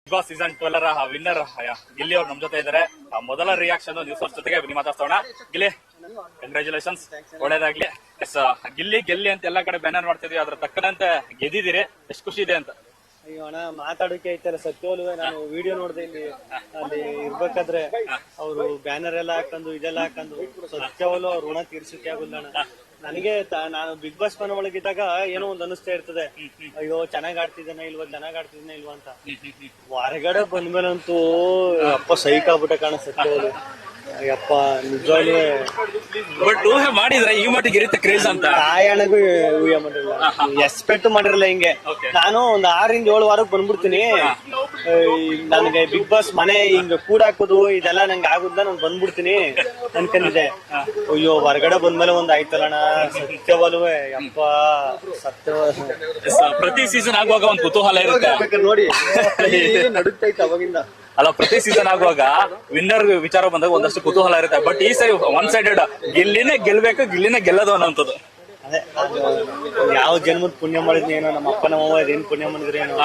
Big boss season 12 winner Gilli ಅವ್ರು ನಮ್ ಜೊತೆ ಇದ್ದಾರೆ. ಮೊದಲ ರಿಯಾಕ್ಷನ್ ನ್ಯೂಸ್ ಅವರ್ ಜೊತೆಗೆ ಮಾತಾಡ್ಸೋಣ. ಗಿಲ್ಲಿ, ಕಂಗ್ರಾಚುಲೇಷನ್ಸ್, ಒಳ್ಳೇದಾಗ್ಲಿ. ಗಿಲ್ಲಿ ಗೆಲ್ಲಿ ಅಂತ ಎಲ್ಲಾ ಕಡೆ ಬ್ಯಾನರ್ ಮಾಡ್ತಿದ್ವಿ, ಅದ್ರ ತಕ್ಕನಂತೆ ಗೆದ್ದಿದ್ದೀರಿ, ಎಷ್ಟು ಖುಷಿ ಇದೆ ಅಂತ? ಅಯ್ಯೋ ಅಣ್ಣ, ಮಾತಾಡೋಕೆ ಐತಲ್ಲ ಸತ್ಯವಲ್ವೇ. ನಾನು ವಿಡಿಯೋ ನೋಡಿದೆ, ಇಲ್ಲಿ ಅಲ್ಲಿ ಇರ್ಬೇಕಾದ್ರೆ ಅವರು ಬ್ಯಾನರ್ ಎಲ್ಲ ಹಾಕೊಂಡು ಇದೆಲ್ಲ ಹಾಕೊಂಡು ಸತ್ಯವಲ್ಲು ಅವ್ರ ಋಣ ತೀರ್ಸಕ್ಕೆ ಆಗುಲ್ಲ ಅಣ್ಣ. ನನಗೆ ನಾನು ಬಿಗ್ ಬಾಸ್ ಮನೆ ಒಳಗಿದ್ದಾಗ ಏನೋ ಒಂದ್ ಅನಿಸ್ತಾ ಇರ್ತದೆ, ಅಯ್ಯೋ ಚೆನ್ನಾಗ್ ಆಡ್ತಿದ್ದಾನ ಇಲ್ವಾ ಅಂತ. ಹೊರಗಡೆ ಬಂದ್ಮೇಲಂತೂ ಅಪ್ಪ ಸೈಕ್ ಆಗ್ಬಿಟ್ಟೆ ಕಾಣ ಸತ್ಯವಲ್ಲು. ಅಯ್ಯಪ್ಪ ನಿಜವಾಗ್ಲೂ ಬಟ್ ಊಹೆ ಮಾಡಿದ್ರೆ ಈ ಮಟ್ಟಿಗೆ ಇರುತ್ತೆ ಕ್ರೇಜ್ ಅಂತ ತಾಯಣಗೂ ಊಹೆ ಮಾಡಿರಲ್ಲ, ಎಕ್ಸ್ಪೆಕ್ಟ್ ಮಾಡಿರಲ್ಲ. ಹಿಂಗೆ ನಾನು ಒಂದ್ 6 ಇಂದ 7 ವಾರಕ್ಕೆ ಬಂದ್ಬಿಡ್ತೀನಿ. ನನಗೆ ಬಿಗ್ ಬಾಸ್ ಮನೆ ಹಿಂಗ ಕೂಡಾಕೋದು ಇದೆಲ್ಲ ನಂಗೆ ಆಗುದ, ನಾನು ಬಂದ್ಬಿಡ್ತೀನಿ ಅನ್ಕೊಂಡಿದ್ದೆ. ಅಯ್ಯೋ ಹೊರಗಡೆ ಬಂದ್ಮೇಲೆ ಒಂದ್ ಆಯ್ತಲ್ಲಣ್ಣ ಸತ್ಯವಲ್ವೇ. ಅಪ್ಪ ಪ್ರತಿ ಸೀಸನ್ ಆಗುವಾಗ ಒಂದು ಕುತೂಹಲ ಇರುತ್ತೆ ನೋಡಿ, ನಡುತ್ತೈತೆ ಅವಾಗಿಂದ. ಅಲ್ಲ, ಪ್ರತಿ ಸೀಸನ್ ಆಗುವಾಗ ವಿನ್ನರ್ ವಿಚಾರ ಬಂದಾಗ ಒಂದಷ್ಟು ಕುತೂಹಲ ಇರುತ್ತೆ. ಬಟ್ ಈ ಸರಿ ಒನ್ ಸೈಡೆಡ್ ಗಿಲ್ಲಿನೇ ಗೆಲ್ಬೇಕು, ಗಿಲ್ಲಿನೇ ಗೆಲ್ಲೋದು ಅನ್ನೋಂಥದ್ದು. ಅದೇ ಯಾವ ಜನ್ಮದ ಪುಣ್ಯ ಮಾಡಿದ್ನೇನೋ, ನಮ್ಮ ಅಪ್ಪ ನಮ್ಮವ್ವ ಏನ್ ಪುಣ್ಯ ಮಾಡಿದ್ರೇನೋ.